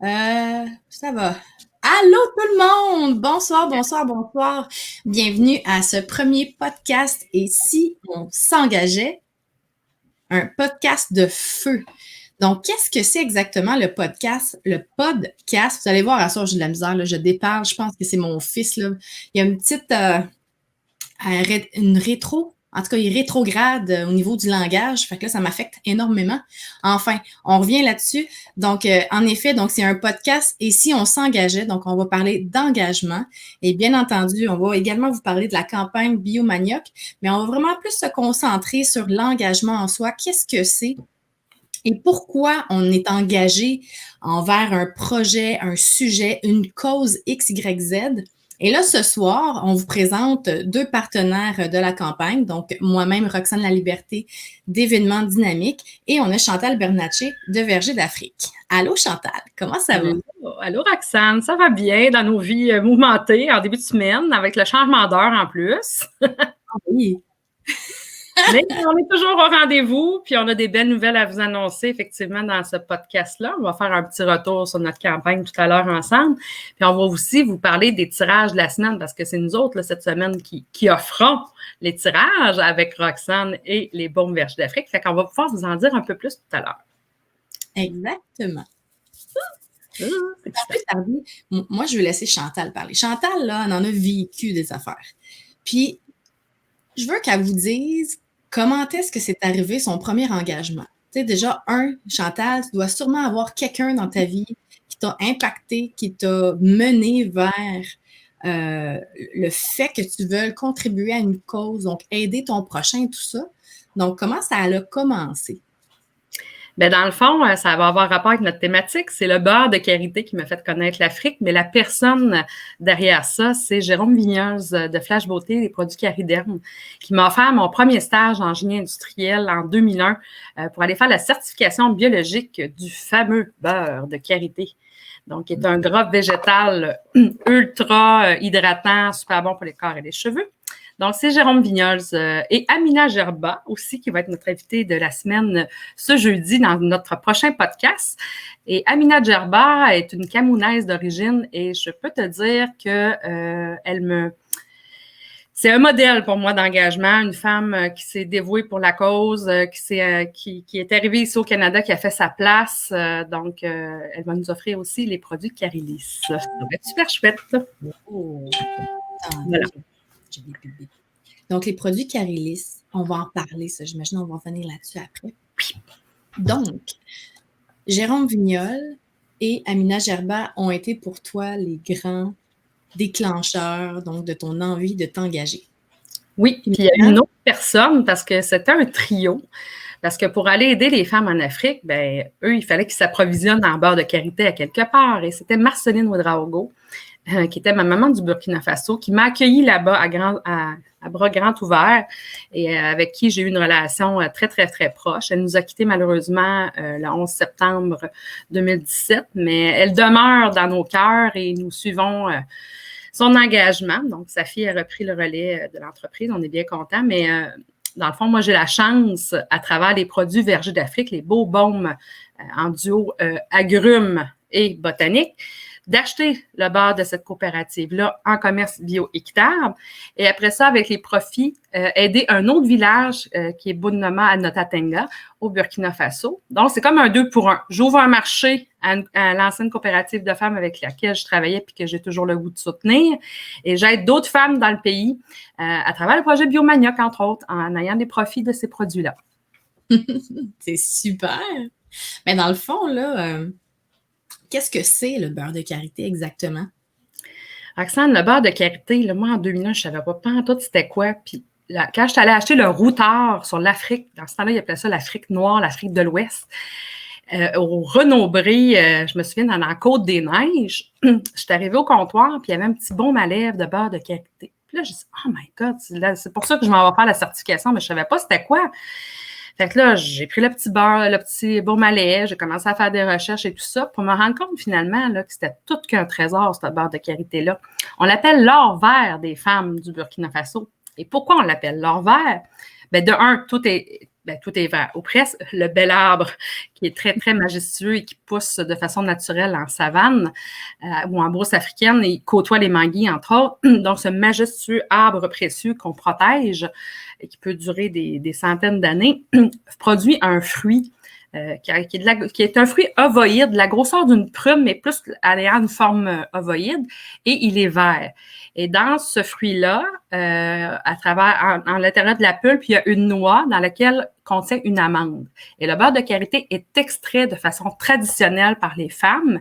Ça va. Allô tout le monde! Bonsoir, bonsoir, bonsoir. Bienvenue à ce premier podcast. Et si on s'engageait, un podcast de feu. Donc, qu'est-ce que c'est exactement le podcast? Le podcast, vous allez voir, à ça, j'ai de la misère, là, je déparle, je pense que c'est mon fils, là. Il y a une petite, une rétro. En tout cas, il rétrograde au niveau du langage. Fait que là, ça m'affecte énormément. Enfin, on revient là-dessus. Donc, en effet, donc c'est un podcast. Et si on s'engageait, donc on va parler d'engagement. Et bien entendu, on va également vous parler de la campagne Biomanioc. Mais on va vraiment plus se concentrer sur l'engagement en soi. Qu'est-ce que c'est? Et pourquoi on est engagé envers un projet, un sujet, une cause X, Y, Z? Et là, ce soir, on vous présente deux partenaires de la campagne, donc moi-même, Roxane La Liberté, d'événements dynamiques, et on a Chantal Bernatchez de Verger d'Afrique. Allô, Chantal, comment ça va? Allô, Roxane, ça va bien dans nos vies mouvementées en début de semaine, avec le changement d'heure en plus. Oui. Mais on est toujours au rendez-vous, puis on a des belles nouvelles à vous annoncer, effectivement, dans ce podcast-là. On va faire un petit retour sur notre campagne tout à l'heure ensemble. Puis on va aussi vous parler des tirages de la semaine, parce que c'est nous autres, là, cette semaine, qui offrons les tirages avec Roxane et les Baumes Vergers d'Afrique. Fait qu'on va pouvoir vous en dire un peu plus tout à l'heure. Exactement. Moi, je vais laisser Chantal parler. Chantal, là, elle en a vécu des affaires. Puis, je veux qu'elle vous dise comment est-ce que c'est arrivé son premier engagement. Tu sais, déjà, Chantal, tu dois sûrement avoir quelqu'un dans ta vie qui t'a impacté, qui t'a mené vers le fait que tu veux contribuer à une cause, donc aider ton prochain, tout ça. Donc, comment ça a commencé? Bien, dans le fond, ça va avoir rapport avec notre thématique. C'est le beurre de karité qui m'a fait connaître l'Afrique, mais la personne derrière ça, c'est Jérôme Vigneuse de Flash Beauté, des produits Cariderm, qui m'a offert mon premier stage en génie industriel en 2001 pour aller faire la certification biologique du fameux beurre de karité. Donc, qui est un gras végétal ultra hydratant, super bon pour les corps et les cheveux. Donc, c'est Jérôme Vignoles et Amina Gerba aussi, qui va être notre invitée de la semaine ce jeudi dans notre prochain podcast. Et Amina Gerba est une Camounaise d'origine et je peux te dire que c'est un modèle pour moi d'engagement, une femme qui s'est dévouée pour la cause, qui est arrivée ici au Canada, qui a fait sa place. Donc, elle va nous offrir aussi les produits Carilis. Ça va être super chouette. Oh. Voilà. Donc, les produits Carilis, on va en parler, ça. J'imagine qu'on va revenir là-dessus après. Donc, Jérôme Vignoles et Amina Gerba ont été pour toi les grands déclencheurs donc, de ton envie de t'engager. Oui, puis il y a une autre personne, parce que c'était un trio. Parce que pour aller aider les femmes en Afrique, ben eux, il fallait qu'ils s'approvisionnent en beurre de karité à quelque part. Et c'était Marceline Ouedraogo, qui était ma maman du Burkina Faso, qui m'a accueillie là-bas à bras grands ouverts et avec qui j'ai eu une relation très, très, très proche. Elle nous a quittés malheureusement le 11 septembre 2017, mais elle demeure dans nos cœurs et nous suivons son engagement. Donc, sa fille a repris le relais de l'entreprise. On est bien contents, mais dans le fond, moi, j'ai la chance, à travers les produits Vergers d'Afrique, les beaux baumes en duo agrumes et botaniques, d'acheter le beurre de cette coopérative-là en commerce bio-équitable. Et après ça, avec les profits, aider un autre village qui est Bounama à Notatenga, au Burkina Faso. Donc, c'est comme un 2 pour 1. J'ouvre un marché à l'ancienne coopérative de femmes avec laquelle je travaillais puis que j'ai toujours le goût de soutenir. Et j'aide d'autres femmes dans le pays à travers le projet Biomanioc, entre autres, en ayant des profits de ces produits-là. C'est super! Mais dans le fond, là, qu'est-ce que c'est le beurre de karité exactement? Roxane, le beurre de karité, là, moi, en 2001, je ne savais pas en tout c'était quoi. Puis là, quand je suis allée acheter le routard sur l'Afrique, dans ce temps-là, ils appelaient ça l'Afrique noire, l'Afrique de l'Ouest, au Renaud-Bré, je me souviens, dans la Côte-des-Neiges, je suis arrivée au comptoir, puis il y avait un petit baume à lèvres de beurre de karité. Puis là, je dis, oh my God, c'est pour ça que je m'en vais faire la certification, mais je ne savais pas c'était quoi. Fait que là, j'ai pris le petit beurre, le petit baume à lait, j'ai commencé à faire des recherches et tout ça pour me rendre compte finalement là, que c'était tout qu'un trésor, ce beurre de karité-là. On l'appelle l'or vert des femmes du Burkina Faso. Et pourquoi on l'appelle l'or vert? Bien, de un, tout est ben, tout est vert. Ou presque le bel arbre qui est très, très majestueux et qui pousse de façon naturelle en savane ou en brousse africaine et côtoie les manguiers, entre autres. Donc, ce majestueux arbre précieux qu'on protège et qui peut durer des centaines d'années produit un fruit qui est un fruit ovoïde, de la grosseur d'une prume, mais plus ayant une forme ovoïde, et il est vert. Et dans ce fruit-là, à travers, en l'intérieur de la pulpe, il y a une noix dans laquelle contient une amande. Et le beurre de karité est extrait de façon traditionnelle par les femmes,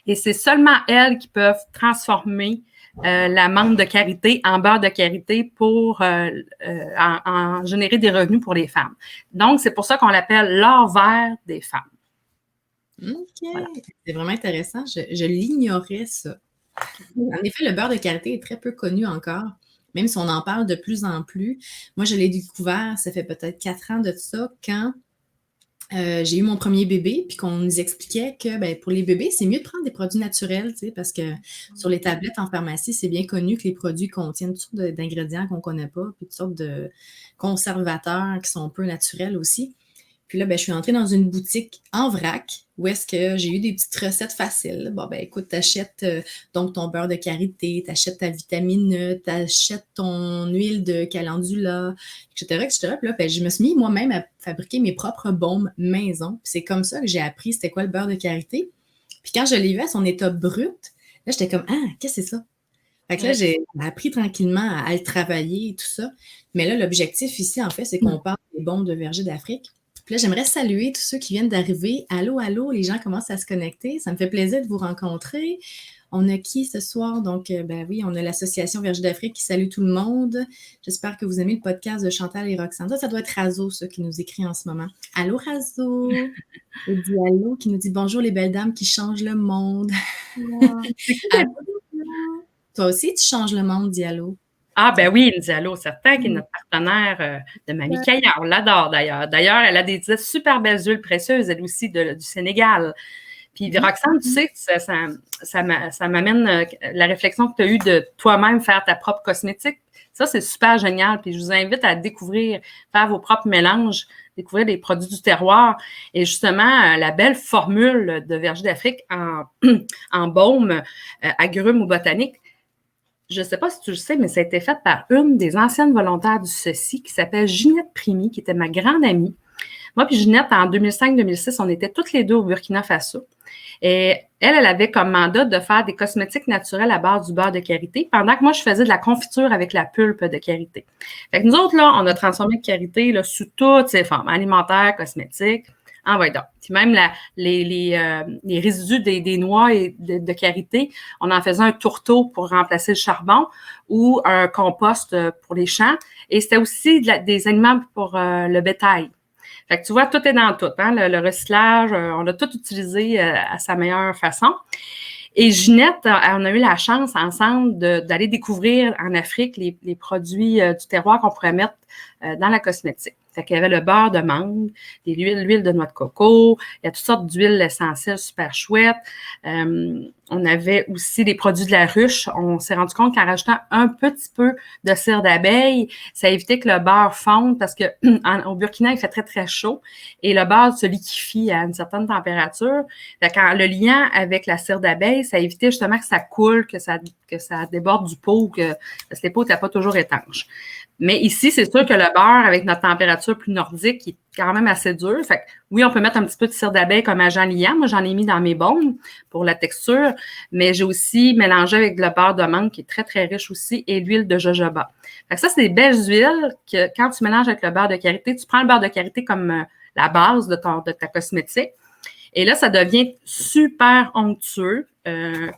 et c'est seulement elles qui peuvent transformer l'amande de karité en beurre de karité pour en générer des revenus pour les femmes. Donc, c'est pour ça qu'on l'appelle l'or vert des femmes. OK. Voilà. C'est vraiment intéressant. Je l'ignorais, ça. En effet, le beurre de karité est très peu connu encore, même si on en parle de plus en plus. Moi, je l'ai découvert, ça fait peut-être 4 ans de ça, quand j'ai eu mon premier bébé, puis qu'on nous expliquait que ben, pour les bébés, c'est mieux de prendre des produits naturels, tu sais, parce que sur les tablettes en pharmacie, c'est bien connu que les produits contiennent toutes sortes d'ingrédients qu'on ne connaît pas, puis toutes sortes de conservateurs qui sont peu naturels aussi. Puis là, ben, je suis entrée dans une boutique en vrac où est-ce que j'ai eu des petites recettes faciles. Bon, ben écoute, t'achètes donc ton beurre de karité, t'achètes ta vitamine E, t'achètes ton huile de calendula, etc., etc. Puis là, ben, je me suis mis moi-même à fabriquer mes propres baumes maison. Puis c'est comme ça que j'ai appris c'était quoi le beurre de karité. Puis quand je l'ai vu à son état brut, là, j'étais comme « Ah, qu'est-ce que c'est ça? » Fait que là, j'ai appris tranquillement à le travailler et tout ça. Mais là, l'objectif ici, en fait, c'est qu'on parle des baumes de verger d'Afrique. Puis là, j'aimerais saluer tous ceux qui viennent d'arriver. Allô, allô, les gens commencent à se connecter. Ça me fait plaisir de vous rencontrer. On a qui ce soir? Donc, ben oui, on a l'Association Verger d'Afrique qui salue tout le monde. J'espère que vous aimez le podcast de Chantal et Roxane. Ça doit être Razo, ça, qui nous écrit en ce moment. Allô, Razo! Il dit allô, qui nous dit bonjour les belles dames qui changent le monde. Allô. Toi aussi, tu changes le monde, dis allô. Ah, ben oui, Ndialo, certain, qui est notre partenaire de Mamie Kaya. On l'adore d'ailleurs. D'ailleurs, elle a des super belles huiles précieuses, elle aussi, du Sénégal. Puis, Roxane, tu sais, ça m'amène la réflexion que tu as eue de toi-même faire ta propre cosmétique. Ça, c'est super génial. Puis, je vous invite à découvrir, faire vos propres mélanges, découvrir des produits du terroir. Et justement, la belle formule de Verger d'Afrique en baume, agrumes ou botanique. Je ne sais pas si tu le sais, mais ça a été fait par une des anciennes volontaires du ceci qui s'appelle Ginette Primi, qui était ma grande amie. Moi puis Ginette, en 2005-2006, on était toutes les deux au Burkina Faso. Et elle avait comme mandat de faire des cosmétiques naturels à base du beurre de karité, pendant que moi, je faisais de la confiture avec la pulpe de karité. Fait que nous autres, là, on a transformé le karité là, sous toutes ses formes, alimentaires, cosmétiques. Ah ouais, donc. Puis même les résidus des noix et de karité, on en faisait un tourteau pour remplacer le charbon ou un compost pour les champs. Et c'était aussi des aliments pour le bétail. Fait que tu vois, tout est dans tout. Hein? Le recyclage, on a tout utilisé à sa meilleure façon. Et Ginette, on a eu la chance ensemble d'aller découvrir en Afrique les produits du terroir qu'on pourrait mettre dans la cosmétique. Fait qu'il y avait le beurre de mangue, l'huile de noix de coco, il y a toutes sortes d'huiles essentielles super chouettes. On avait aussi les produits de la ruche. On s'est rendu compte qu'en rajoutant un petit peu de cire d'abeille, ça évitait que le beurre fonde parce que au Burkina, il fait très, très chaud et le beurre se liquéfie à une certaine température. Fait qu'en le liant avec la cire d'abeille, ça évitait justement que ça coule, que ça déborde du pot, parce que les pots n'étaient pas toujours étanches. Mais ici, c'est sûr que le beurre, avec notre température plus nordique, il est quand même assez dur. Fait que, oui, on peut mettre un petit peu de cire d'abeille comme agent liant. Moi, j'en ai mis dans mes baumes pour la texture. Mais j'ai aussi mélangé avec le beurre de mangue, qui est très, très riche aussi, et l'huile de jojoba. Fait que ça, c'est des belles huiles que quand tu mélanges avec le beurre de karité, tu prends le beurre de karité comme la base de ta cosmétique. Et là, ça devient super onctueux.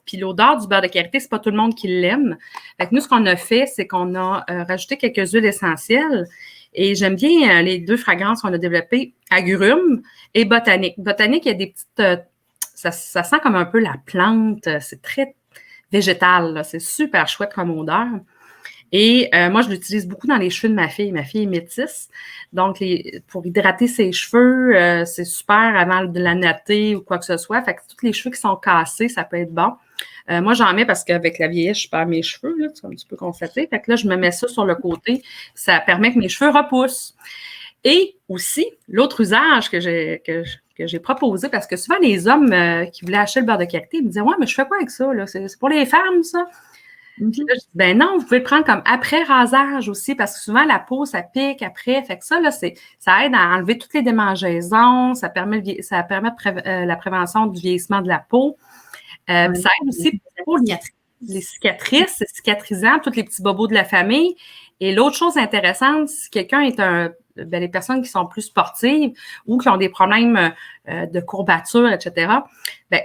Puis l'odeur du beurre de karité, c'est pas tout le monde qui l'aime. Fait que nous, ce qu'on a fait, c'est qu'on a rajouté quelques huiles essentielles. Et j'aime bien les deux fragrances qu'on a développées, agrumes et botanique. Botanique, il y a des petites... ça sent comme un peu la plante. C'est très végétal, là. C'est super chouette comme odeur. Et moi, je l'utilise beaucoup dans les cheveux de ma fille. Ma fille est métisse. Donc, pour hydrater ses cheveux, c'est super avant de la natter ou quoi que ce soit. Fait que tous les cheveux qui sont cassés, ça peut être bon. Moi, j'en mets parce qu'avec la vieillesse, je perds mes cheveux, là, tu peux un petit peu constater. Fait que là, je me mets ça sur le côté. Ça permet que mes cheveux repoussent. Et aussi, l'autre usage que j'ai proposé, parce que souvent les hommes qui voulaient acheter le beurre de karité, ils me disaient « Ouais, mais je fais quoi avec ça? Là? C'est pour les femmes, ça? » Puis là, je dis « Ben non, vous pouvez le prendre comme après rasage aussi, parce que souvent la peau, ça pique après. Fait que ça, là, ça aide à enlever toutes les démangeaisons, ça permet la prévention du vieillissement de la peau. Ça aide aussi pour les cicatrices, c'est cicatrisant, tous les petits bobos de la famille. Et l'autre chose intéressante, si quelqu'un est les personnes qui sont plus sportives ou qui ont des problèmes de courbature, etc.,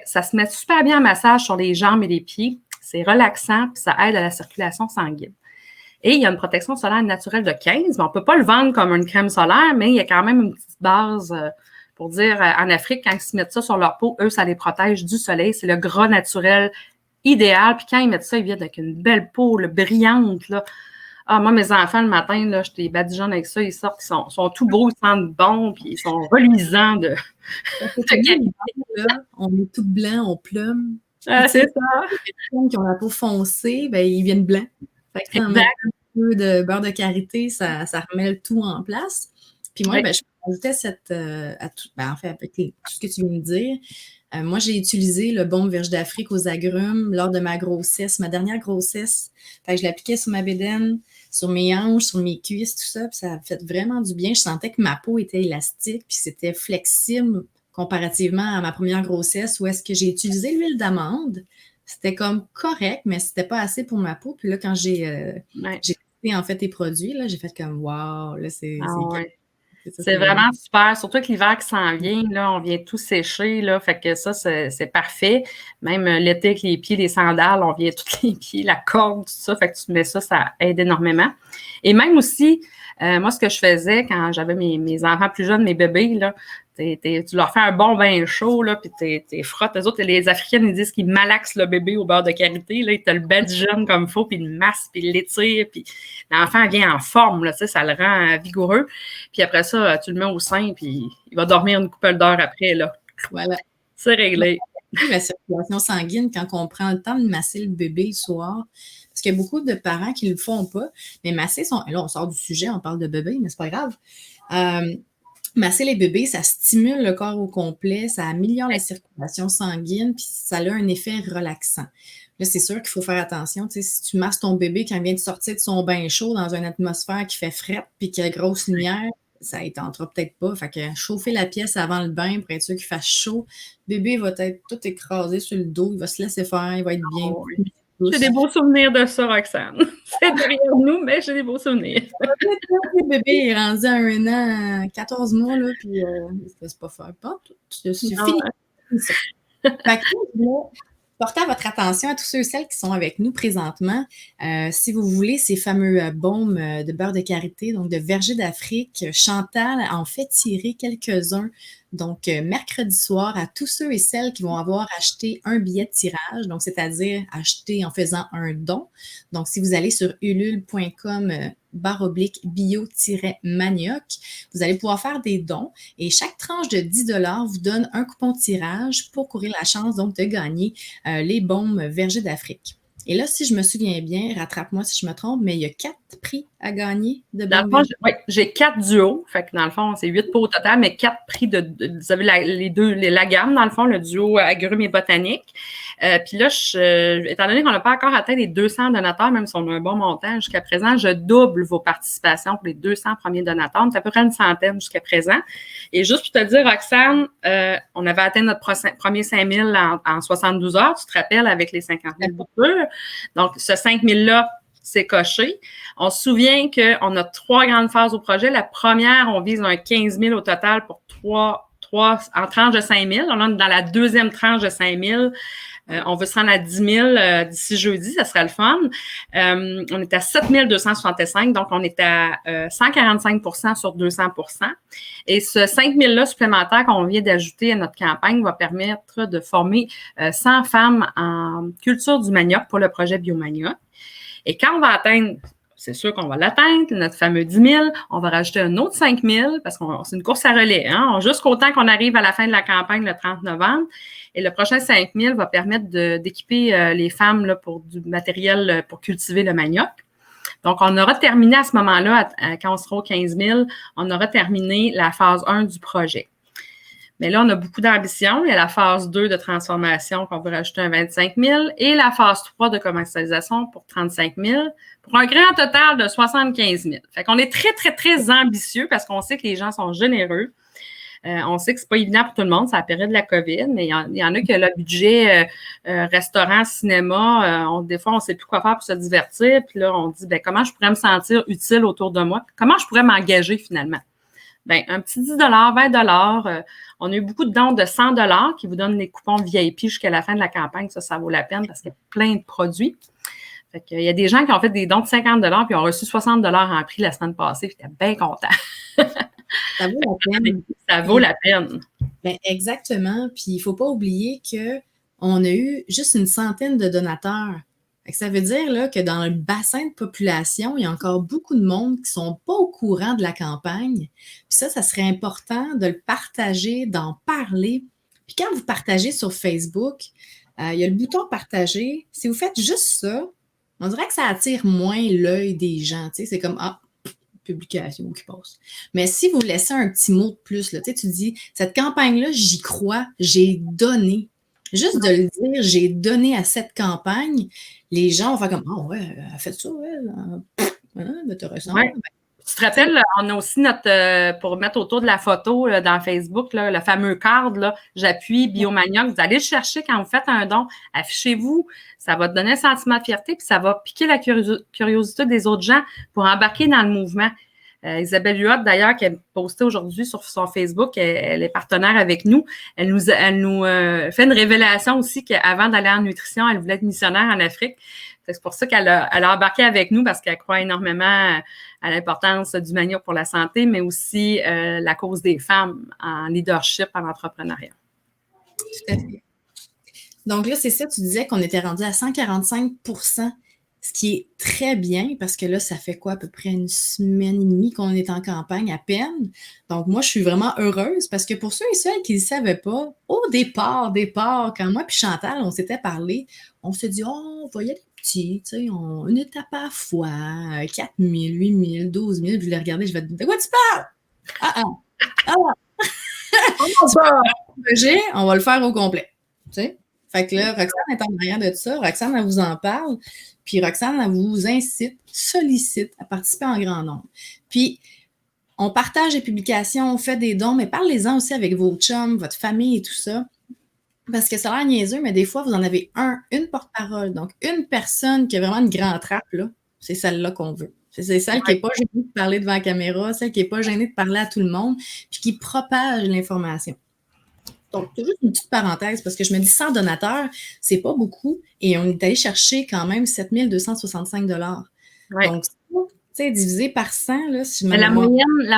ça se met super bien en massage sur les jambes et les pieds. C'est relaxant, puis ça aide à la circulation sanguine. Et il y a une protection solaire naturelle de 15, mais on ne peut pas le vendre comme une crème solaire, mais il y a quand même une petite base pour dire, en Afrique, quand ils se mettent ça sur leur peau, eux, ça les protège du soleil. C'est le gras naturel idéal. Puis quand ils mettent ça, ils viennent avec une belle peau là, brillante. Là. Ah, moi, mes enfants, le matin, là, je les badigeonne avec ça. Ils sortent, ils sont tout beaux, ils sentent bon, puis ils sont reluisants de qualité. On est tout blanc, on plume. Ah, c'est ça. Les personnes qui ont la peau foncée, ils viennent blancs. Fait que un peu de beurre de karité, ça remet le tout en place. Puis moi, je rajoutais avec tout ce que tu viens de dire. Moi, j'ai utilisé le baume Vierge d'Afrique aux agrumes lors de ma grossesse, ma dernière grossesse. Fait que je l'appliquais sur ma bédaine, sur mes hanches, sur mes cuisses, tout ça. Puis ça a fait vraiment du bien. Je sentais que ma peau était élastique, puis c'était flexible comparativement à ma première grossesse où est-ce que j'ai utilisé l'huile d'amande. C'était comme correct, mais c'était pas assez pour ma peau. Puis là, quand j'ai testé en fait tes produits, là, j'ai fait comme wow, là, c'est vraiment super, surtout que l'hiver qui s'en vient, là, on vient tout sécher, là, fait que ça, c'est parfait. Même l'été avec les pieds, les sandales, on vient tous les pieds, la corde, tout ça, fait que tu mets ça, ça aide énormément. Et même aussi, moi, ce que je faisais quand j'avais mes enfants plus jeunes, mes bébés, là, tu leur fais un bon bain chaud, là, puis tu frottes. Les autres, les Africaines, ils disent qu'ils malaxent le bébé au beurre de karité, là, ils te le badigeonnent comme il faut, puis ils le massent, puis ils l'étirent, puis l'enfant vient en forme, là, tu sais, ça le rend vigoureux. Puis après ça, tu le mets au sein, puis il va dormir une couple d'heures après, là. Voilà. C'est réglé. La circulation sanguine, quand on prend le temps de masser le bébé le soir, parce qu'il y a beaucoup de parents qui ne le font pas, mais masser là, on sort du sujet, on parle de bébé, mais c'est pas grave. Masser les bébés, ça stimule le corps au complet, ça améliore la circulation sanguine, puis ça a un effet relaxant. Là, c'est sûr qu'il faut faire attention. Tu sais, si tu masses ton bébé quand il vient de sortir de son bain chaud dans une atmosphère qui fait frette puis qui a grosse lumière, ça ne tentera peut-être pas. Fait que chauffer la pièce avant le bain pour être sûr qu'il fasse chaud. Le bébé va être tout écrasé sur le dos, il va se laisser faire, il va être bien. J'ai des beaux souvenirs de ça, Roxane. C'est derrière nous, mais j'ai des beaux souvenirs. Le bébé est rendu à 1 an, 14 mois, là, puis c'est pas faire pas. C'est fini. Fait que là, portez votre attention à tous ceux et celles qui sont avec nous présentement. Si vous voulez ces fameux baumes de beurre de karité, donc de verger d'Afrique, Chantal en fait tirer quelques-uns. Donc, mercredi soir, à tous ceux et celles qui vont avoir acheté un billet de tirage, donc c'est-à-dire acheter en faisant un don. Donc, si vous allez sur ulule.com /bio-manioc, vous allez pouvoir faire des dons et chaque tranche de 10 $ vous donne un coupon de tirage pour courir la chance donc de gagner les baumes vergers d'Afrique. Et là, si je me souviens bien, rattrape-moi si je me trompe, mais il y a 4 prix à gagner de baumes. Dans le fond, j'ai 4 duos. Fait que dans le fond, c'est 8 pots au total, mais 4 prix vous avez la gamme, dans le fond, le duo agrumes et botanique. Puis là, étant donné qu'on n'a pas encore atteint les 200 donateurs, même si on a un bon montant jusqu'à présent, je double vos participations pour les 200 premiers donateurs. C'est à peu près une centaine jusqu'à présent. Et juste pour te dire, Roxane, on avait atteint notre premier 5 000 en 72 heures. Tu te rappelles, avec les 50 000 boutures. Donc, ce 5 000-là, c'est coché. On se souvient qu'on a 3 grandes phases au projet. La première, on vise un 15 000 au total pour 3 en tranche de 5 000. On est dans la deuxième tranche de 5 000. On veut se rendre à 10 000 d'ici jeudi, ça serait le fun. On est à 7 265, donc on est à 145 % sur 200 %. Et ce 5 000-là supplémentaire qu'on vient d'ajouter à notre campagne va permettre de former 100 femmes en culture du manioc pour le projet Biomanioc. Et quand on va atteindre, c'est sûr qu'on va l'atteindre, notre fameux 10 000, on va rajouter un autre 5 000 parce que c'est une course à relais, hein, jusqu'au temps qu'on arrive à la fin de la campagne le 30 novembre. Et le prochain 5 000 va permettre d'équiper les femmes là, pour du matériel pour cultiver le manioc. Donc, on aura terminé à ce moment-là, quand on sera aux 15 000, on aura terminé la phase 1 du projet. Mais là, on a beaucoup d'ambition. Il y a la phase 2 de transformation qu'on veut rajouter un 25 000 et la phase 3 de commercialisation pour 35 000 pour un grand total de 75 000. Fait qu'on est très, très, très ambitieux parce qu'on sait que les gens sont généreux. On sait que c'est pas évident pour tout le monde, c'est la période de la COVID, mais il y en a qui ont le budget restaurant, cinéma. Des fois, on ne sait plus quoi faire pour se divertir. Puis là, on dit, comment je pourrais me sentir utile autour de moi? Comment je pourrais m'engager finalement? Un petit 10 $, 20 on a eu beaucoup de dons de 100 $ qui vous donnent les coupons VIP jusqu'à la fin de la campagne. Ça vaut la peine parce qu'il y a plein de produits. Fait qu'il y a des gens qui ont fait des dons de 50 $ puis ont reçu 60 $ en prix la semaine passée. J'étais bien contente. Ça vaut la peine. Ça vaut la peine. Exactement. Puis il ne faut pas oublier qu'on a eu juste une centaine de donateurs. Ça veut dire là, que dans le bassin de population, il y a encore beaucoup de monde qui ne sont pas au courant de la campagne. Puis ça serait important de le partager, d'en parler. Puis quand vous partagez sur Facebook, il y a le bouton partager. Si vous faites juste ça, on dirait que ça attire moins l'œil des gens. Tu sais, c'est comme publication qui passe. Mais si vous laissez un petit mot de plus, là, tu dis, cette campagne-là, j'y crois, j'ai donné. Juste de le dire, j'ai donné à cette campagne, les gens vont faire comme, ah ouais, elle a fait ça, elle. Intéressant. Ouais. Tu te rappelles, on a aussi pour mettre autour de la photo là, dans Facebook, là, le fameux card, là, j'appuie Biomanioc. Vous allez le chercher quand vous faites un don. Affichez-vous. Ça va te donner un sentiment de fierté, puis ça va piquer la curiosité des autres gens pour embarquer dans le mouvement. Isabelle Huot, d'ailleurs, qui a posté aujourd'hui sur son Facebook, elle est partenaire avec nous. Elle nous fait une révélation aussi qu'avant d'aller en nutrition, elle voulait être missionnaire en Afrique. C'est pour ça qu'elle a embarqué avec nous parce qu'elle croit énormément à l'importance du manioc pour la santé, mais aussi la cause des femmes en leadership, en entrepreneuriat. Tout à fait. Donc là, c'est ça, tu disais qu'on était rendu à 145 %, ce qui est très bien parce que là, ça fait quoi, à peu près une semaine et demie qu'on est en campagne à peine. Donc moi, je suis vraiment heureuse parce que pour ceux et celles qui ne savaient pas, au départ, quand moi puis Chantal, on s'était parlé, on s'est dit, on va y aller petit, tu sais, une étape à la fois, 4 000, 8 000, 12 000, puis je l'ai regardé, je vais te dire, de quoi tu parles? On va le faire au complet, tu sais. Fait que là, Roxane est en arrière de ça. Roxane, elle vous en parle. Puis Roxane, elle vous incite, sollicite à participer en grand nombre. Puis, on partage les publications, on fait des dons, mais parlez-en aussi avec vos chums, votre famille et tout ça. Parce que ça a l'air niaiseux, mais des fois, vous en avez une porte-parole. Donc, une personne qui a vraiment une grande trappe, là, c'est celle-là qu'on veut. C'est celle qui n'est pas gênée de parler devant la caméra, celle qui n'est pas gênée de parler à tout le monde, puis qui propage l'information. Donc, c'est juste une petite parenthèse, parce que je me dis 100 donateurs, c'est pas beaucoup, et on est allé chercher quand même 7 265 $. Ouais. Donc, tu sais, divisé par 100, là, si je me la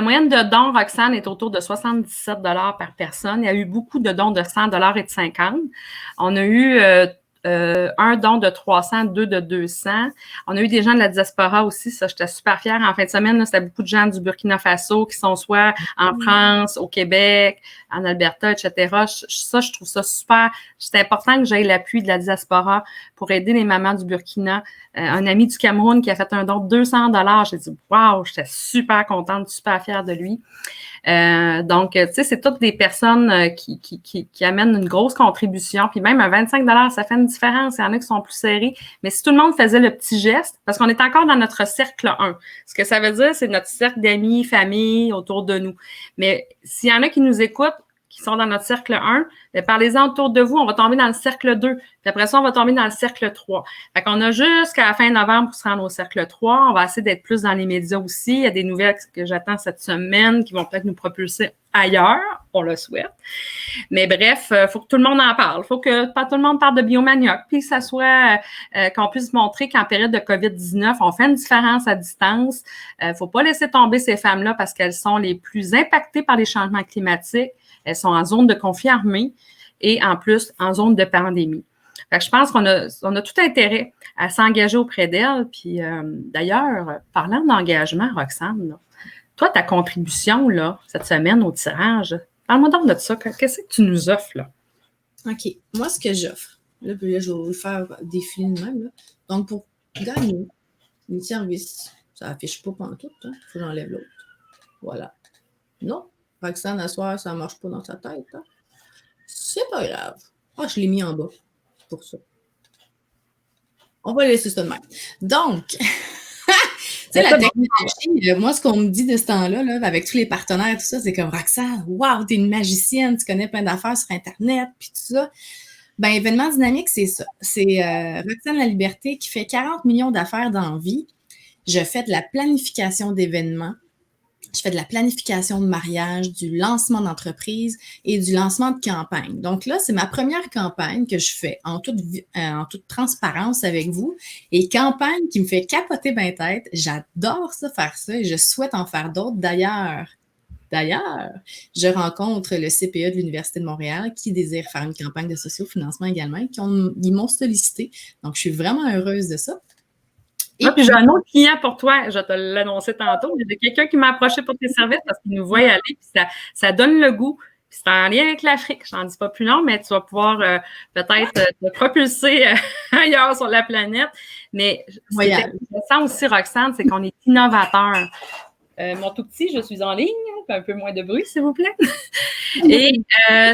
moyenne de dons, Roxane, est autour de 77 $ par personne. Il y a eu beaucoup de dons de 100 $ et de 50. On a eu un don de 300, deux de 200. On a eu des gens de la diaspora aussi, ça, j'étais super fière. En fin de semaine, c'était beaucoup de gens du Burkina Faso qui sont soit en France, au Québec, en Alberta, etc. Ça, je trouve ça super. C'est important que j'aie l'appui de la diaspora pour aider les mamans du Burkina. Un ami du Cameroun qui a fait un don de 200 $. J'ai dit, wow, j'étais super contente, super fière de lui. Donc, tu sais, c'est toutes des personnes qui amènent une grosse contribution. Puis même un 25 $, ça fait une différence. Il y en a qui sont plus serrés. Mais si tout le monde faisait le petit geste, parce qu'on est encore dans notre cercle 1. Ce que ça veut dire, c'est notre cercle d'amis, famille autour de nous. Mais s'il y en a qui nous écoutent, qui sont dans notre cercle 1, bien, parlez-en autour de vous, on va tomber dans le cercle 2. Puis après ça, on va tomber dans le cercle 3. Fait qu'on a jusqu'à la fin novembre pour se rendre au cercle 3. On va essayer d'être plus dans les médias aussi. Il y a des nouvelles que j'attends cette semaine qui vont peut-être nous propulser ailleurs. On le souhaite. Mais bref, il faut que tout le monde en parle. Il faut que pas tout le monde parle de Biomanioc, puis que ça soit qu'on puisse montrer qu'en période de COVID-19, on fait une différence à distance. Faut pas laisser tomber ces femmes-là parce qu'elles sont les plus impactées par les changements climatiques. Elles sont en zone de conflit armé et en plus en zone de pandémie. Fait que je pense qu'on a tout intérêt à s'engager auprès d'elles. Puis d'ailleurs, parlant d'engagement, Roxane, là, toi, ta contribution là, cette semaine au tirage, parle-moi donc de ça. Qu'est-ce que tu nous offres là? OK. Moi, ce que j'offre, là, je vais vous le faire défiler de même. Là. Donc, pour gagner Une service. Ça affiche pas pantoute, hein? Il faut que j'enlève l'autre. Voilà. Non. Roxane, à soir, ça ne marche pas dans sa tête. Hein? C'est pas grave. Ah, je l'ai mis en bas. C'est pour ça. On va laisser ça de même. Donc, tu sais, la technologie, moi, ce qu'on me dit de ce temps-là, là, avec tous les partenaires, tout ça, c'est comme Roxane, waouh, t'es une magicienne, tu connais plein d'affaires sur Internet, puis tout ça. Ben, événement dynamique, c'est ça. C'est Roxane La Liberté qui fait 40 millions d'affaires dans la vie. Je fais de la planification d'événements. Je fais de la planification de mariage, du lancement d'entreprise et du lancement de campagne. Donc là, c'est ma première campagne que je fais en toute transparence avec vous. Et campagne qui me fait capoter bien tête. J'adore ça, faire ça et je souhaite en faire d'autres. D'ailleurs, je rencontre le CPE de l'Université de Montréal qui désire faire une campagne de sociofinancement également. Ils m'ont sollicité. Donc, je suis vraiment heureuse de ça. Et puis j'ai un autre client pour toi, je te l'annonçais tantôt. Il y a quelqu'un qui m'a approché pour tes services parce qu'il nous voit aller, puis ça donne le goût. Puis c'est en lien avec l'Afrique. Je n'en dis pas plus long, mais tu vas pouvoir peut-être te propulser ailleurs sur la planète. Mais ce qui est intéressant aussi, Roxane, c'est qu'on est innovateur. Mon tout petit, je suis en ligne. Un peu moins de bruit, s'il vous plaît. Et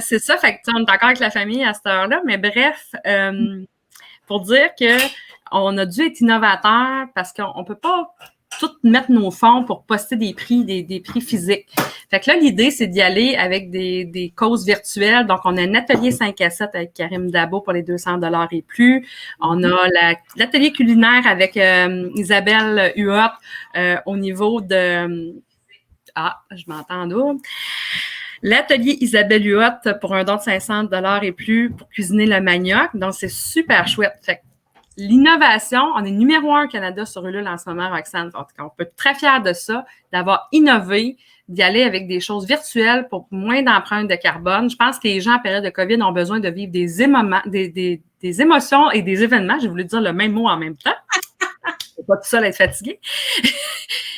c'est ça, fait que on est encore avec la famille à cette heure-là. Mais bref, pour dire que on a dû être innovateur parce qu'on ne peut pas tout mettre nos fonds pour poster des prix, des prix physiques. Fait que là, l'idée, c'est d'y aller avec des causes virtuelles. Donc, on a un atelier 5 à 7 avec Karim Dabo pour les 200 $ et plus. On a l'atelier culinaire avec Isabelle Huot au niveau de... je m'entends double. L'atelier Isabelle Huot pour un don de 500 $ et plus pour cuisiner le manioc. Donc, c'est super chouette. Fait que l'innovation, on est numéro 1 au Canada sur Ulule en ce moment, Roxane. En tout cas, on peut être très fiers de ça, d'avoir innové, d'y aller avec des choses virtuelles pour moins d'empreintes de carbone. Je pense que les gens en période de COVID ont besoin de vivre des émotions et des événements. J'ai voulu dire le même mot en même temps. C'est pas tout seul être fatigué.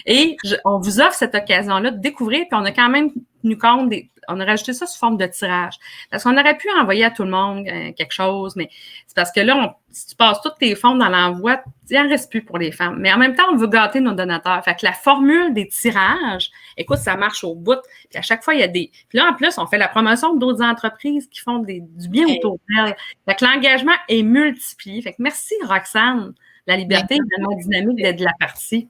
Et on vous offre cette occasion-là de découvrir, puis on a quand même tenu compte, on a rajouté ça sous forme de tirage. Parce qu'on aurait pu envoyer à tout le monde quelque chose, mais c'est parce que là, si tu passes tous tes fonds dans l'envoi, il n'en reste plus pour les femmes. Mais en même temps, on veut gâter nos donateurs. Fait que la formule des tirages, écoute, ça marche au bout. Puis à chaque fois, il y a des... Puis là, en plus, on fait la promotion d'autres entreprises qui font du bien autour d'elles. Fait que l'engagement est multiplié. Fait que merci, Roxane. La liberté est vraiment dynamique d'être de la partie.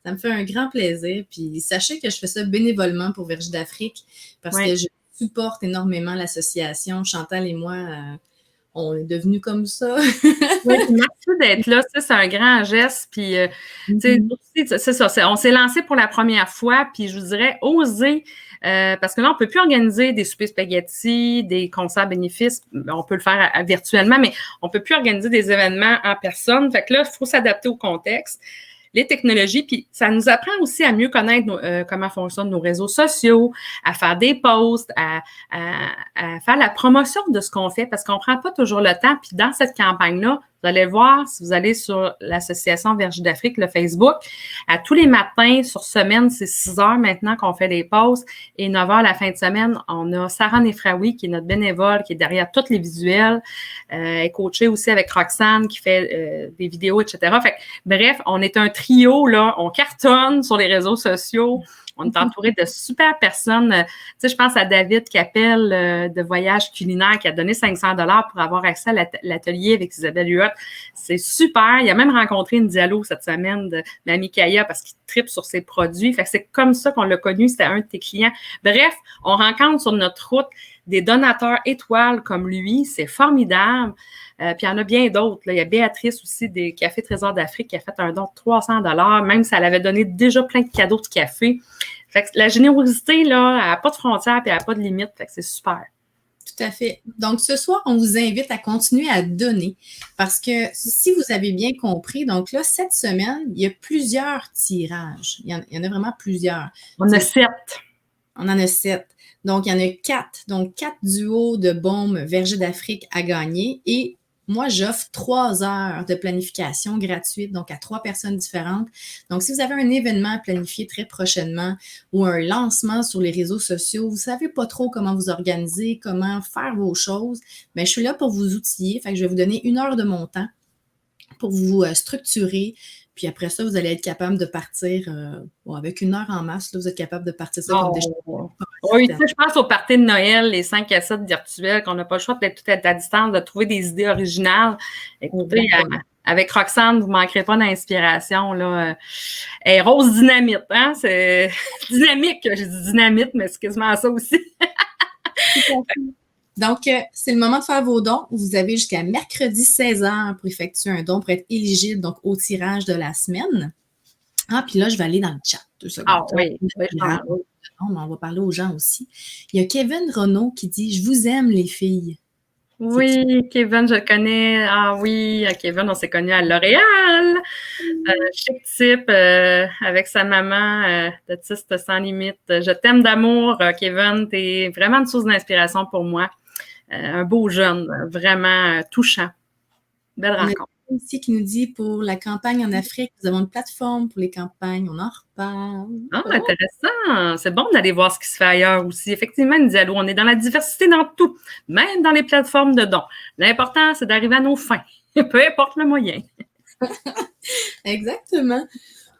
Ça me fait un grand plaisir. Puis sachez que je fais ça bénévolement pour Verge d'Afrique parce que je supporte énormément l'association. Chantal et moi, on est devenus comme ça. Merci d'être là. Ça, c'est un grand geste. Puis, c'est ça. On s'est lancé pour la première fois. Puis, je vous dirais, osez. Parce que là, on ne peut plus organiser des soupers spaghettis, des concerts bénéfices. On peut le faire virtuellement, mais on ne peut plus organiser des événements en personne. Fait que là, il faut s'adapter au contexte. Les technologies, puis ça nous apprend aussi à mieux connaître comment fonctionnent nos réseaux sociaux, à faire des posts, à faire la promotion de ce qu'on fait, parce qu'on ne prend pas toujours le temps. Puis dans cette campagne-là, vous allez voir, si vous allez sur l'association Verge d'Afrique, le Facebook, à tous les matins, sur semaine, c'est 6 heures maintenant qu'on fait des posts, et 9 heures la fin de semaine, on a Sarah Nefraoui, qui est notre bénévole, qui est derrière tous les visuels, est coachée aussi avec Roxane, qui fait des vidéos, etc. Fait que, bref, on est un trio, là, on cartonne sur les réseaux sociaux. On est entouré de super personnes. Tu sais, je pense à David qui appelle de Voyage culinaire, qui a donné 500 $ pour avoir accès à l'atelier avec Isabelle Huot. C'est super. Il a même rencontré une dialogue cette semaine de Mamie Kaya parce qu'il tripe sur ses produits. Fait que c'est comme ça qu'on l'a connu. C'était un de tes clients. Bref, on rencontre sur notre route des donateurs étoiles comme lui. C'est formidable. Puis il y en a bien d'autres. Il y a Béatrice aussi des Cafés Trésor d'Afrique qui a fait un don de 300 $, même si elle avait donné déjà plein de cadeaux de café. Fait que la générosité, là, elle n'a pas de frontières et elle n'a pas de limite. Fait que c'est super. Tout à fait. Donc, ce soir, on vous invite à continuer à donner parce que si vous avez bien compris, donc là, cette semaine, il y a plusieurs tirages. Il y en a vraiment plusieurs. On a 7. On en a 7. Donc, il y en a 4. Donc, 4 duos de baumes Verger d'Afrique à gagner et moi, j'offre 3 heures de planification gratuite, donc à 3 personnes différentes. Donc, si vous avez un événement à planifier très prochainement ou un lancement sur les réseaux sociaux, vous ne savez pas trop comment vous organiser, comment faire vos choses, bien, je suis là pour vous outiller. Fait que je vais vous donner 1 heure de mon temps pour vous structurer Puis après ça, vous allez être capable de partir, avec 1 heure en masse, là, vous êtes capable de partir ça comme des choses. Oui, tu sais, je pense au party de Noël, les 5 à 7 virtuels, qu'on n'a pas le choix d'être tout à distance, de trouver des idées originales. Écoutez, avec Roxane, vous ne manquerez pas d'inspiration, là. Elle est rose dynamite, hein? C'est dynamique, je dis dynamite, mais c'est quasiment ça aussi. Donc, c'est le moment de faire vos dons. Vous avez jusqu'à mercredi 16h pour effectuer un don pour être éligible donc, au tirage de la semaine. Ah, puis là, je vais aller dans le chat. 2 secondes. Ah oui, on va parler aux gens aussi. Il y a Kevin Renaud qui dit « Je vous aime, les filles ». Oui, Kevin, je le connais. Ah oui, Kevin, on s'est connus à L'Oréal. Chic type, avec sa maman, d'autiste sans limite. Je t'aime d'amour, Kevin. T'es vraiment une source d'inspiration pour moi. Un beau jeune, vraiment touchant. Belle rencontre. Ici qui nous dit pour la campagne en Afrique, nous avons une plateforme pour les campagnes, on en reparle. Ah, intéressant. C'est bon d'aller voir ce qui se fait ailleurs aussi. Effectivement, nous allons, on est dans la diversité dans tout, même dans les plateformes de dons. L'important, c'est d'arriver à nos fins, peu importe le moyen. Exactement.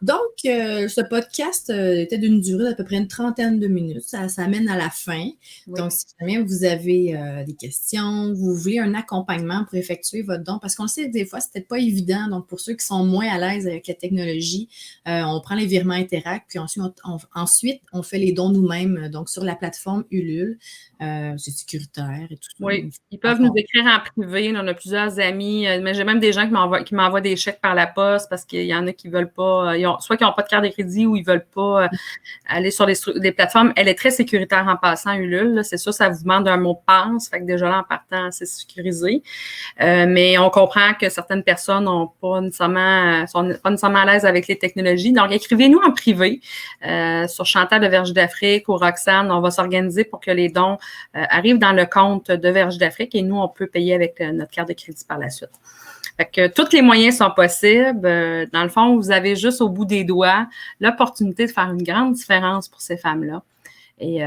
Donc, ce podcast était d'une durée d'à peu près une 30aine de minutes. Ça amène à la fin. Oui. Donc, si jamais vous avez des questions, vous voulez un accompagnement pour effectuer votre don, parce qu'on le sait, des fois, c'est peut-être pas évident. Donc, pour ceux qui sont moins à l'aise avec la technologie, on prend les virements Interact, puis ensuite, on fait les dons nous-mêmes, donc sur la plateforme Ulule. C'est sécuritaire et tout ça. Oui, ils peuvent nous écrire en privé. On a plusieurs amis, mais j'ai même des gens qui m'envoient des chèques par la poste parce qu'il y en a qui ne veulent pas, soit qui n'ont pas de carte de crédit ou ils ne veulent pas aller sur les plateformes. Elle est très sécuritaire en passant, Ulule. Là. C'est sûr, ça vous demande un mot de passe. Fait que déjà là, en partant, c'est sécurisé. Mais on comprend que certaines personnes sont pas nécessairement à l'aise avec les technologies. Donc, écrivez-nous en privé sur Chantal de Verge d'Afrique ou Roxane. On va s'organiser pour que les dons arrivent dans le compte de Verge d'Afrique et nous, on peut payer avec notre carte de crédit par la suite. Fait que tous les moyens sont possibles. Dans le fond, vous avez juste au bout des doigts l'opportunité de faire une grande différence pour ces femmes-là. Et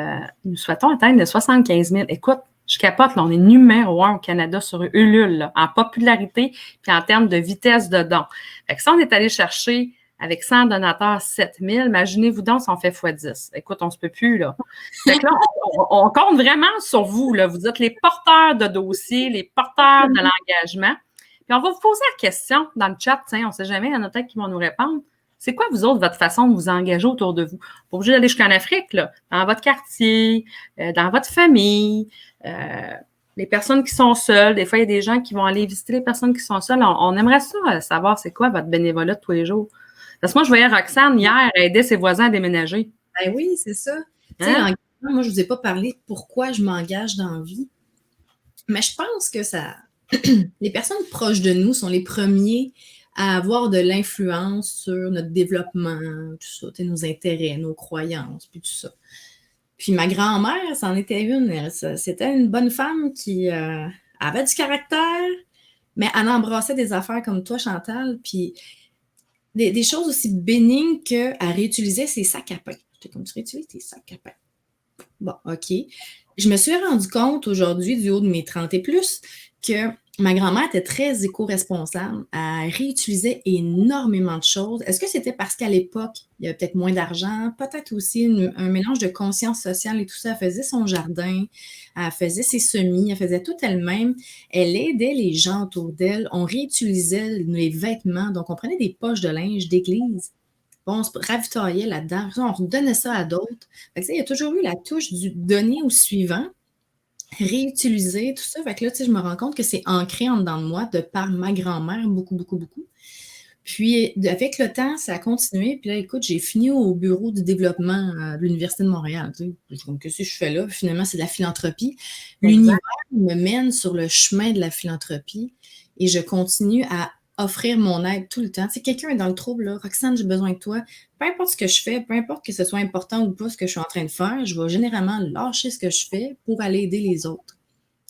nous souhaitons atteindre les 75 000. Écoute, je capote, là, on est numéro 1 au Canada sur Ulule, là, en popularité puis en termes de vitesse de don. Fait que ça, on est allé chercher avec 100 donateurs, 7 000. Imaginez-vous donc si on fait x10. Écoute, on ne se peut plus, là. Fait que là, on compte vraiment sur vous, là. Vous êtes les porteurs de dossiers, les porteurs de l'engagement. Puis on va vous poser la question dans le chat, tiens, on ne sait jamais, il y en a peut-être qui vont nous répondre. C'est quoi, vous autres, votre façon de vous engager autour de vous? Pas obligé d'aller jusqu'en Afrique, là. Dans votre quartier, dans votre famille, les personnes qui sont seules. Des fois, il y a des gens qui vont aller visiter les personnes qui sont seules. On aimerait ça, savoir c'est quoi votre bénévolat de tous les jours. Parce que moi, je voyais Roxane hier aider ses voisins à déménager. Ben oui, c'est ça. Hein? Moi, je ne vous ai pas parlé de pourquoi je m'engage dans la vie. Mais je pense que ça... les personnes proches de nous sont les premiers à avoir de l'influence sur notre développement, tout ça, nos intérêts, nos croyances, puis tout ça. Puis ma grand-mère, c'en était une. C'était une bonne femme qui avait du caractère, mais elle embrassait des affaires comme toi, Chantal, puis des choses aussi bénignes qu'elle réutilisait ses sacs à pain. J'étais comme, tu réutilises tes sacs à pain. Bon, OK. Je me suis rendu compte aujourd'hui, du haut de mes 30 et plus, que ma grand-mère était très éco-responsable. Elle réutilisait énormément de choses. Est-ce que c'était parce qu'à l'époque, il y avait peut-être moins d'argent? Peut-être aussi un mélange de conscience sociale et tout ça. Elle faisait son jardin, elle faisait ses semis, elle faisait tout elle-même. Elle aidait les gens autour d'elle. On réutilisait les vêtements. Donc, on prenait des poches de linge d'église. On se ravitaillait là-dedans. On redonnait ça à d'autres. Fait que, il y a toujours eu la touche du donner au suivant, réutiliser, tout ça. Fait que là, je me rends compte que c'est ancré en dedans de moi de par ma grand-mère, beaucoup, beaucoup, beaucoup. Puis, avec le temps, ça a continué. Puis là, écoute, j'ai fini au bureau du développement de l'Université de Montréal. Qu'est-ce que je fais là? Puis, finalement, c'est de la philanthropie. L'univers me mène sur le chemin de la philanthropie et je continue à offrir mon aide tout le temps. Si quelqu'un est dans le trouble, là, Roxane, j'ai besoin de toi. Peu importe ce que je fais, peu importe que ce soit important ou pas ce que je suis en train de faire, je vais généralement lâcher ce que je fais pour aller aider les autres.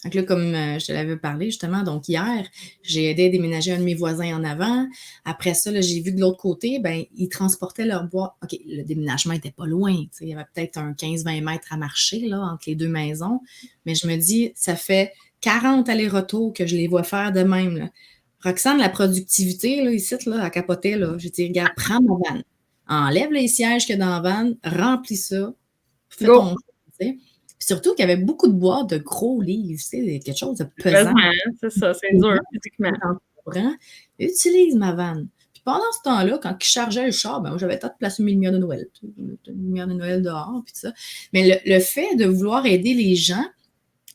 Donc là, comme je te l'avais parlé justement, donc hier, j'ai aidé à déménager un de mes voisins en avant. Après ça, là, j'ai vu de l'autre côté, ils transportaient leur bois. OK, le déménagement n'était pas loin. Il y avait peut-être un 15-20 mètres à marcher là, entre les deux maisons. Mais je me dis, ça fait 40 allers-retours que je les vois faire de même. Là. Roxane, la productivité, là, ici, là, elle capotait, là. J'ai dit, regarde, prends ma vanne. Enlève les sièges qu'il y a dans la vanne, remplis ça, fais ton choix, tu sais. Puis surtout qu'il y avait beaucoup de boîtes de gros livres, tu sais, quelque chose de pesant. C'est ça, c'est dur, physiquement. Utilise ma vanne. Puis pendant ce temps-là, quand ils chargeaient le char, ben, moi, j'avais le temps de placer mes lumières de Noël. Une lumière de Noël dehors, puis tout ça. Mais le fait de vouloir aider les gens,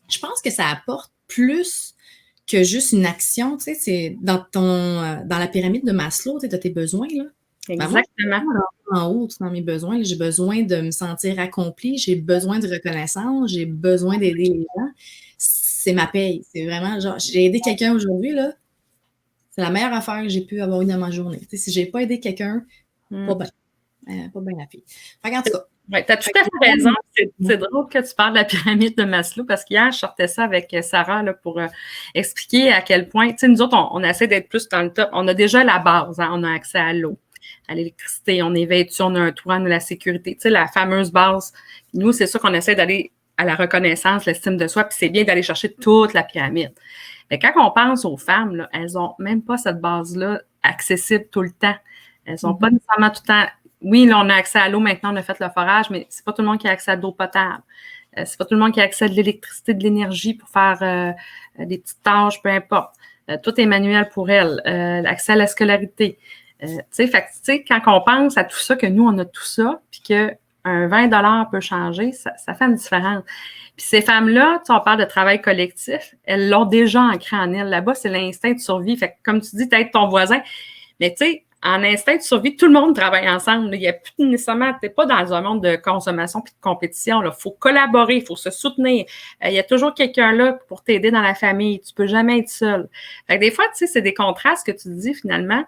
je pense que ça apporte plus que juste une action, tu sais, c'est dans la pyramide de Maslow, tu sais, as tes besoins, là. Exactement. Ben moi, en haut, dans mes besoins, là, j'ai besoin de me sentir accomplie, j'ai besoin de reconnaissance, j'ai besoin d'aider les gens. C'est ma paye. C'est vraiment, genre, j'ai aidé quelqu'un aujourd'hui, là, c'est la meilleure affaire que j'ai pu avoir eu dans ma journée. Tu sais, si j'ai pas aidé quelqu'un, pas bien la fille. Fait qu'en tout cas, oui, tu as tout à fait raison. C'est drôle que tu parles de la pyramide de Maslow parce qu'hier, je sortais ça avec Sarah là, pour expliquer à quel point, tu sais, nous autres, on essaie d'être plus dans le top. On a déjà la base, hein, on a accès à l'eau, à l'électricité, on est vêtu, on a un toit, on a la sécurité, tu sais, la fameuse base. Nous, c'est sûr qu'on essaie d'aller à la reconnaissance, l'estime de soi, puis c'est bien d'aller chercher toute la pyramide. Mais quand on pense aux femmes, là, elles n'ont même pas cette base-là accessible tout le temps. Elles n'ont pas nécessairement tout le temps. Oui, là, on a accès à l'eau, maintenant, on a fait le forage, mais c'est pas tout le monde qui a accès à de l'eau potable. C'est pas tout le monde qui a accès à de l'électricité, de l'énergie pour faire des petites tâches, peu importe. Tout est manuel pour elles. L'accès à la scolarité. Tu sais, quand on pense à tout ça, que nous, on a tout ça, puis qu'un 20 $ peut changer, ça fait une différence. Puis ces femmes-là, tu sais, on parle de travail collectif, elles l'ont déjà ancré en elles. Là-bas, c'est l'instinct de survie. Fait que, comme tu dis, t'aides ton voisin. Mais tu sais, en instinct de survie, tout le monde travaille ensemble. Il n'y a plus nécessairement, tu n'es pas dans un monde de consommation puis de compétition. Il faut collaborer, il faut se soutenir. Il y a toujours quelqu'un là pour t'aider dans la famille. Tu ne peux jamais être seul. Fait que des fois, tu sais, c'est des contrastes que tu te dis finalement.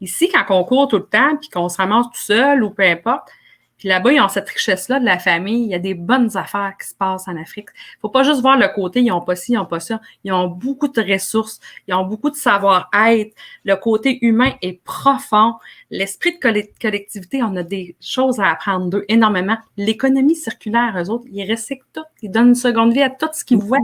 Ici, quand on court tout le temps puis qu'on se ramasse tout seul ou peu importe, puis là-bas, ils ont cette richesse-là de la famille. Il y a des bonnes affaires qui se passent en Afrique. Il ne faut pas juste voir le côté, ils n'ont pas ci, ils n'ont pas ça. Ils ont beaucoup de ressources. Ils ont beaucoup de savoir-être. Le côté humain est profond. L'esprit de collectivité, on a des choses à apprendre d'eux énormément. L'économie circulaire, eux autres, ils recyclent tout. Ils donnent une seconde vie à tout ce qu'ils voient.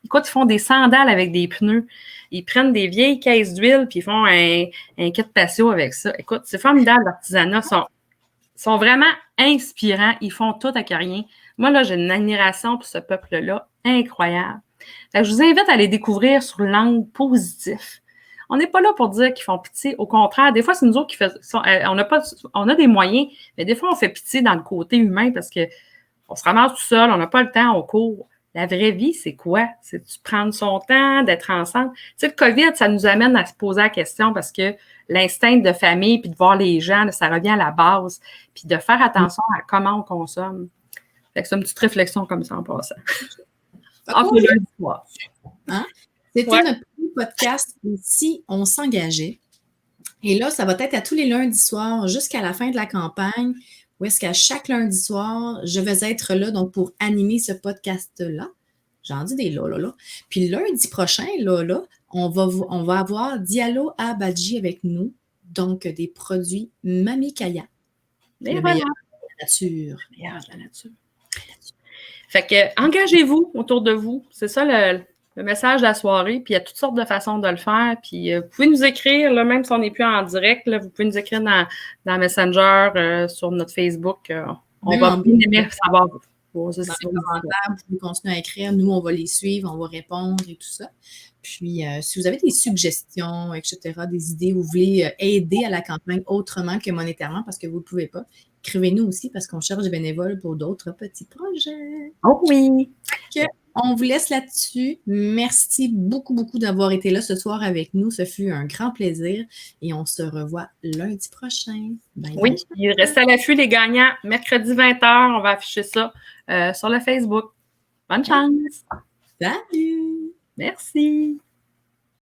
Écoute, ils font des sandales avec des pneus. Ils prennent des vieilles caisses d'huile puis ils font un kit patio avec ça. Écoute, c'est formidable, l'artisanat. Sont vraiment inspirants. Ils font tout avec rien. Moi, là, j'ai une admiration pour ce peuple-là incroyable. Fait que je vous invite à les découvrir sur l'angle positif. On n'est pas là pour dire qu'ils font pitié. Au contraire, des fois, c'est nous autres qui faisons. On a des moyens, mais des fois, on fait pitié dans le côté humain parce qu'on se ramasse tout seul, on n'a pas le temps, on court. La vraie vie, c'est quoi? C'est de prendre son temps, d'être ensemble. Tu sais, le COVID, ça nous amène à se poser la question parce que l'instinct de famille puis de voir les gens, ça revient à la base. Puis de faire attention à comment on consomme. Fait que c'est une petite réflexion comme ça en passant. Entre lundi soir. Hein? C'était notre premier podcast ici, on s'engageait. Et là, ça va être à tous les lundis soirs jusqu'à la fin de la campagne. Où est-ce qu'à chaque lundi soir, je vais être là donc pour animer ce podcast-là. J'en dis des là. Puis lundi prochain, là, on va avoir Diallo Abadji avec nous. Donc, des produits Mami Kaya. Le meilleur de la nature. Le meilleur de la nature. Fait que, engagez-vous autour de vous. C'est ça le message de la soirée. Puis il y a toutes sortes de façons de le faire. Puis vous pouvez nous écrire, là, même si on n'est plus en direct, là, vous pouvez nous écrire dans Messenger, sur notre Facebook. On va bien aimer savoir vos commentaires. Vous pouvez continuer à écrire. Nous, on va les suivre, on va répondre et tout ça. Puis, si vous avez des suggestions, etc., des idées, vous voulez aider à la campagne autrement que monétairement parce que vous ne pouvez pas, écrivez-nous aussi parce qu'on cherche des bénévoles pour d'autres petits projets. Oh oui! On vous laisse là-dessus. Merci beaucoup, beaucoup d'avoir été là ce soir avec nous. Ce fut un grand plaisir et on se revoit lundi prochain. Bye, oui, il reste à l'affût les gagnants. Mercredi 20h, on va afficher ça sur le Facebook. Bonne chance! Salut! Merci!